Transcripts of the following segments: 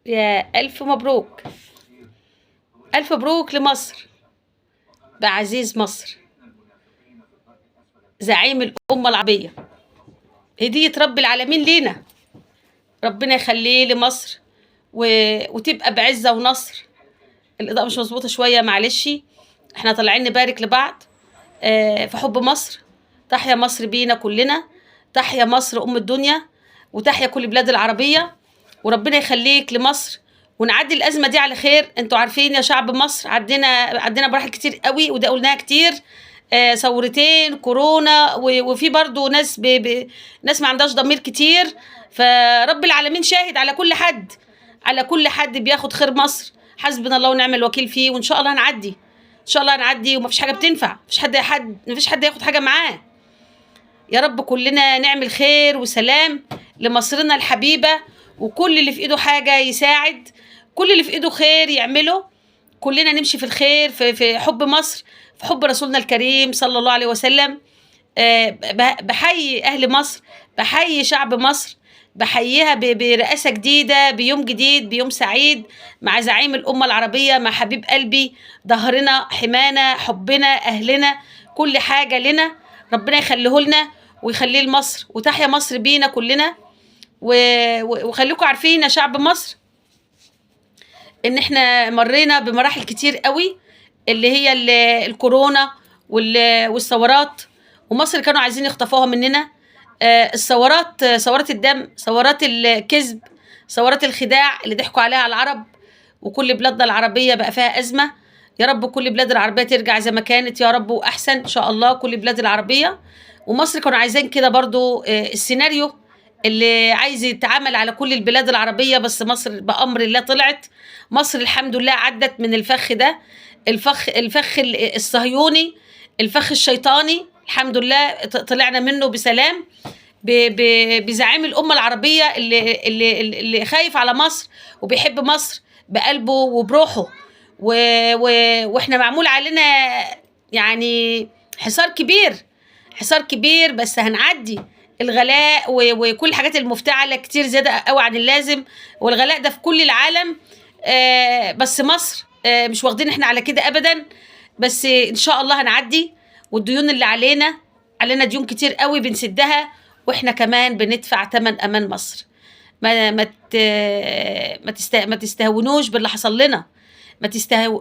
يا ألف مبروك، ألف مبروك لمصر، بعزيز مصر، زعيم الأمة العربية، هدية رب العالمين لينا. ربنا يخليه لمصر و... وتبقى بعزة ونصر. الإضاءة مش مظبوطة شوية، معلش. احنا طالعين نبارك لبعض في حب مصر. تحيا مصر بينا كلنا، تحيا مصر أم الدنيا، وتحيا كل البلاد العربية، وربنا يخليك لمصر، ونعدي الأزمة دي على خير. انتوا عارفين يا شعب مصر، عدينا مراحل كتير قوي، وده قلناها كتير. ثورتين، كورونا، وفي برضو ناس ما عندهاش ضمير كتير. فرب العالمين شاهد على كل حد، على كل حد بياخد خير مصر. حسبنا الله ونعم الوكيل فيه، وان شاء الله هنعدي، ان شاء الله هنعدي. ومفيش حاجه بتنفع، مفيش حد ياخد حاجه معاه. يا رب كلنا نعمل خير وسلام لمصرنا الحبيبه، وكل اللي في ايده حاجه يساعد، كل اللي في ايده خير يعمله. كلنا نمشي في الخير، في حب مصر، في حب رسولنا الكريم صلى الله عليه وسلم. بحيي اهل مصر، بحيي شعب مصر، بحييها برئاسة جديدة، بيوم جديد، بيوم سعيد، مع زعيم الأمة العربية، مع حبيب قلبي، ظهرنا، حمانا، حبنا، أهلنا، كل حاجة لنا. ربنا يخليه لنا ويخليه لمصر، وتحيا مصر بينا كلنا. وخليكم عارفين يا شعب مصر ان احنا مرينا بمراحل كتير قوي، اللي هي الكورونا والثورات، ومصر كانوا عايزين يخطفوها مننا. الثورات، ثورات الدم، ثورات الكذب، ثورات الخداع اللي ضحكوا عليها على العرب، وكل بلادنا العربية بقى فيها أزمة. يا رب كل بلاد العربية ترجع زي ما كانت يا رب، وأحسن إن شاء الله كل بلاد العربية. ومصر كانوا عايزين كده برضو، السيناريو اللي عايز يتعامل على كل البلاد العربية، بس مصر بأمر الله طلعت. مصر الحمد لله عدت من الفخ ده، الفخ الصهيوني، الفخ الشيطاني. الحمد لله طلعنا منه بسلام، بزعيم الأمة العربية اللي خايف على مصر وبيحب مصر بقلبه وبروحه. واحنا معمول علينا يعني حصار كبير، حصار كبير، بس هنعدي. الغلاء وكل الحاجات المفتعلة كتير زيادة قوي عن اللازم، والغلاء ده في كل العالم. بس مصر مش واخدين احنا على كده ابدا. بس ان شاء الله هنعدي. والديون اللي علينا ديون كتير قوي بنسدها، واحنا كمان بندفع ثمن امان مصر. ما تستهونوش باللي حصل لنا،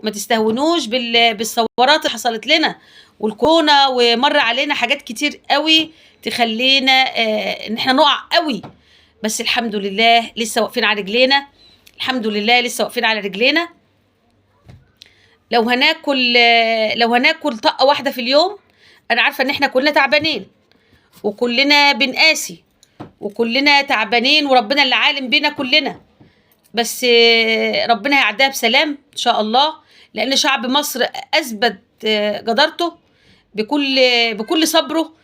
ما تستهونوش بالثورات اللي حصلت لنا، والكورونا، ومر علينا حاجات كتير قوي تخلينا ان احنا نقع قوي. بس الحمد لله لسه واقفين على رجلينا، الحمد لله لسه واقفين على رجلينا. لو هناكل طقة واحدة في اليوم، انا عارفة ان احنا كلنا تعبانين، وكلنا بنقاسي، وكلنا تعبانين، وربنا اللي عالم بينا كلنا. بس ربنا هيعديها بسلام ان شاء الله، لان شعب مصر اثبت جدارته بكل صبره،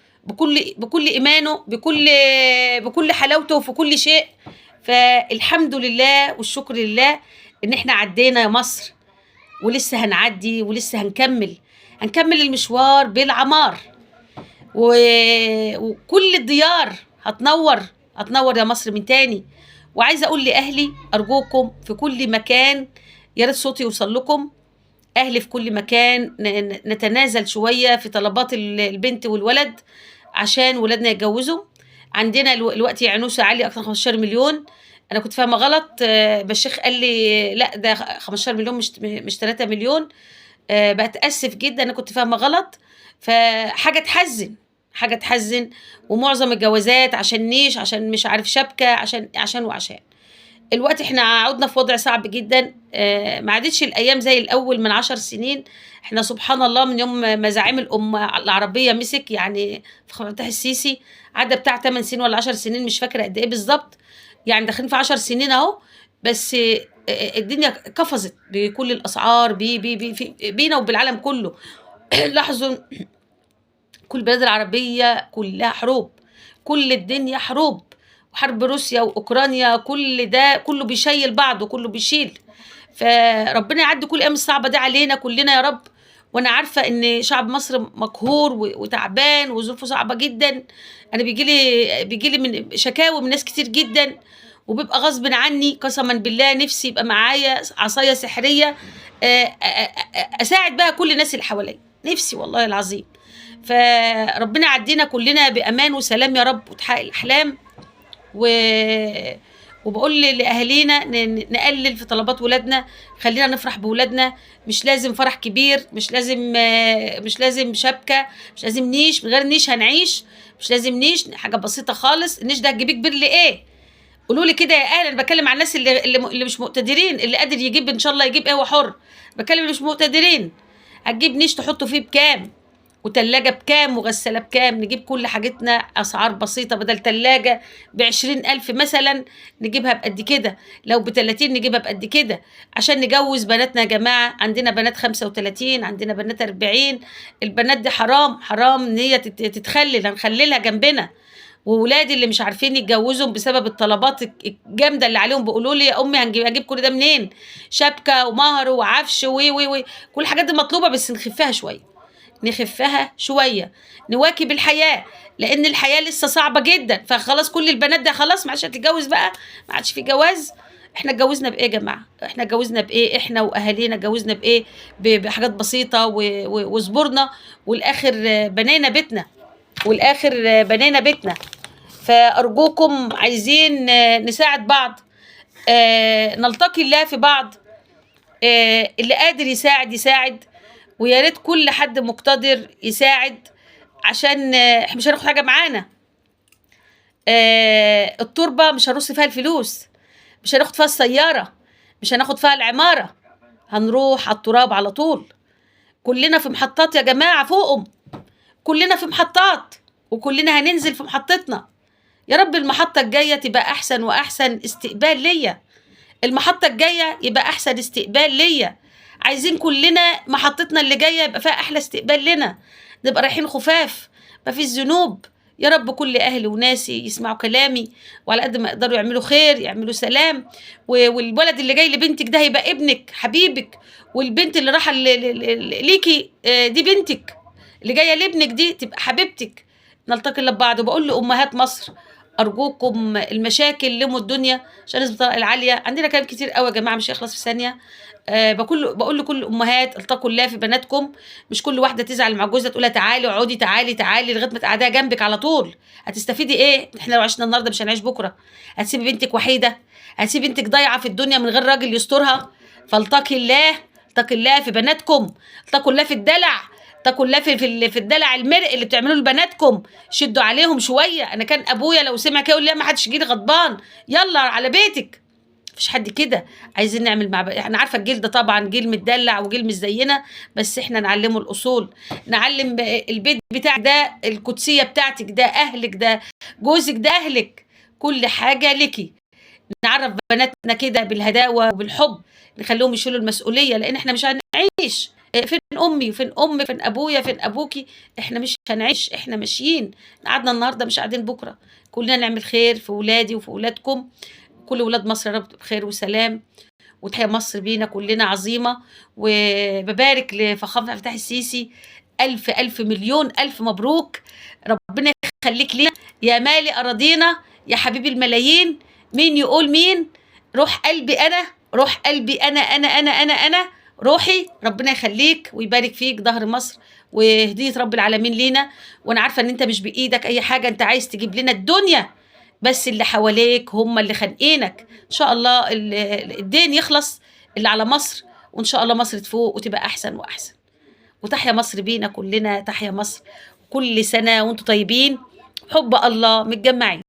بكل ايمانه، بكل حلاوته في كل شيء. فالحمد لله والشكر لله ان احنا عدينا يا مصر، ولسه هنعدي، ولسه هنكمل المشوار بالعمار. وكل الديار هتنور يا مصر من تاني. وعايزه اقول لاهلي ارجوكم في كل مكان، يا ريت صوتي يوصل لكم. اهلي في كل مكان نتنازل شويه في طلبات البنت والولد عشان ولادنا يتجوزوا. عندنا الوقت عنوسه عاليه اكتر من 15 مليون. انا كنت فاهمه غلط، الشيخ قال لي لا ده 15 مليون مش 3 مليون. بتاسف جدا، انا كنت فاهمه غلط. فحاجه تحزن، حاجه تحزن. ومعظم الجوازات عشان نيش، عشان مش عارف شبكه، عشان الوقت احنا عودنا في وضع صعب جدا. ما عادتش الايام زي الاول من 10 سنين. احنا سبحان الله من يوم ما زعيم الامه العربيه مسك، يعني فخر فتح السيسي، عدى بتاع 8 سنين ولا 10 سنين، مش فاكره قد ايه بالظبط. يعني داخلين في 10 سنين اهو. بس الدنيا قفزت بكل الاسعار بينا وبالعالم كله. لاحظوا كل البلاد العربيه كلها حروب، كل الدنيا حروب، وحرب روسيا واوكرانيا، كل ده كله بيشيل بعض وكله بيشيل. فربنا يعدي كل الايام الصعبه دي علينا كلنا يا رب. وانا عارفه ان شعب مصر مقهور وتعبان وظروفه صعبه جدا. انا بيجي لي من شكاوي من ناس كتير جدا، وبيبقى غصب عني قسما بالله نفسي يبقى معايا عصايه سحريه اساعد بها كل الناس اللي حواليا، نفسي والله العظيم. فربنا يعدينا كلنا بامان وسلام يا رب وتحقق الاحلام. و وبقول لاهالينا نقلل في طلبات ولادنا، خلينا نفرح بولادنا. مش لازم فرح كبير، مش لازم شبكه، مش لازم نيش، من غير نيش هنعيش. مش لازم نيش، حاجه بسيطه خالص. النيش ده هتجيبيه كبير لايه؟ قولوا لي كده يا اهل. انا بتكلم عن الناس اللي مش مقتدرين، اللي قادر يجيب ان شاء الله يجيب ايه، هو حر. بتكلم اللي مش مقتدرين. هتجيب نيش تحطه فيه بكام؟ وتلاجة بكام؟ وغسالة بكام؟ نجيب كل حاجتنا أسعار بسيطة. بدل تلاجة ب20,000 مثلا نجيبها بقد كده، لو ب30 نجيبها بقد كده، عشان نجوز بناتنا. يا جماعة عندنا بنات 35، عندنا بنات 40. البنات دي حرام، حرام إن هي تتخلل، هنخللها جنبنا. وولادي اللي مش عارفين يتجوزهم بسبب الطلبات الجامده اللي عليهم، بيقولوا لي يا امي هنجيب كل ده منين؟ شبكه ومهر وعفش وي كل الحاجات دي مطلوبه، بس نخفها شويه، نخفها شويه، نواكب الحياه، لان الحياه لسه صعبه جدا. فخلاص كل البنات ده خلاص ما عادش هتتجوز بقى، ما عادش في جواز. احنا اتجوزنا بايه يا جماعه؟ احنا اتجوزنا بايه؟ احنا واهالينا اتجوزنا بايه؟ بحاجات بسيطه وصبرنا، والاخر بنينا بيتنا، والاخر بنينا بيتنا. فارجوكم عايزين نساعد بعض، نلتقي الله في بعض. اللي قادر يساعد يساعد، ويا ريت كل حد مقتدر يساعد، عشان احنا مش هناخد حاجه معانا. التربه مش هنرص فيها الفلوس، مش هناخد فيها السياره، مش هناخد فيها العماره، هنروح على التراب على طول. كلنا في محطات يا جماعه فوقهم، كلنا في محطات، وكلنا هننزل في محطتنا. يا رب المحطة الجاية تبقى أحسن وأحسن استقبال ليا، المحطة الجاية يبقى أحسن استقبال ليا. عايزين كلنا محطتنا اللي جاية يبقى فيها أحلى استقبال لنا، نبقى رايحين خفاف ما فيش ذنوب. يا رب كل أهلي وناسي يسمعوا كلامي، وعلى قد ما يقدروا يعملوا خير، يعملوا سلام. والولد اللي جاي لبنتك ده هيبقى ابنك حبيبك، والبنت اللي راحة ليكي دي بنتك، اللي جاية لابنك دي تبقى حبيبتك. نلتقي لبعض. وبقول لأمهات مصر أرجوكم المشاكل لموا الدنيا عشان نسبة الطلاق العالية. عندنا كلام كتير قوي يا جماعة مش هيخلص في ثانية. بقول لكل الأمهات التقوا الله في بناتكم. مش كل واحدة تزعل مع جوزها تقولها تعالي اقعدي تعالي تعالي لغاية ما تقعديها جنبك على طول. هتستفيدي إيه؟ إحنا لو عشنا النهاردة مش هنعيش بكرة. هتسيبي بنتك وحيدة؟ هتسيبي بنتك ضايعة في الدنيا من غير راجل يسترها؟ فالتقي الله، اتقي الله في بناتكم، اتقوا الله في الدلع، اتقوا الله في الدلع المرء اللي بتعملوه لبناتكم. شدوا عليهم شويه. انا كان ابويا لو سمع كده يقول لي ما حدش يجي لي غضبان، يلا على بيتك. مفيش حد كده. عايزين نعمل انا عارفه الجيل ده طبعا جيل متدلع وجيل مش زينا، بس احنا نعلمه الاصول، نعلم البيت بتاعك ده، القدسيه بتاعتك ده، اهلك ده، جوزك ده اهلك، كل حاجه لكي. نعرف بناتنا كده بالهداوه وبالحب، نخليهم يشيلوا المسؤوليه، لان احنا مش هنعيش. فين امي وفين امي فين ابويا فين ابوكي؟ احنا مش هنعيش، احنا ماشيين. قعدنا النهارده مش قاعدين بكره. كلنا نعمل خير في ولادي وفي ولادكم، كل ولاد مصر يا رب بخير وسلام. وتحيا مصر بينا كلنا عظيمه. وببارك لفخامه فتحي السيسي، الف الف مليون الف مبروك. ربنا يخليك لينا يا مالي اراضينا يا حبيبي الملايين. مين يقول مين؟ روح قلبي انا، روح قلبي انا روحي. ربنا يخليك ويبارك فيك، ظهر مصر وهدية رب العالمين لينا. وانا عارفه ان انت مش بايدك اي حاجه، انت عايز تجيب لنا الدنيا، بس اللي حواليك هم اللي خانقينك. ان شاء الله الدين يخلص اللي على مصر، وان شاء الله مصر تفوق وتبقى احسن واحسن. وتحيا مصر بينا كلنا، تحيا مصر. كل سنه وانتم طيبين، حب الله، متجمعين.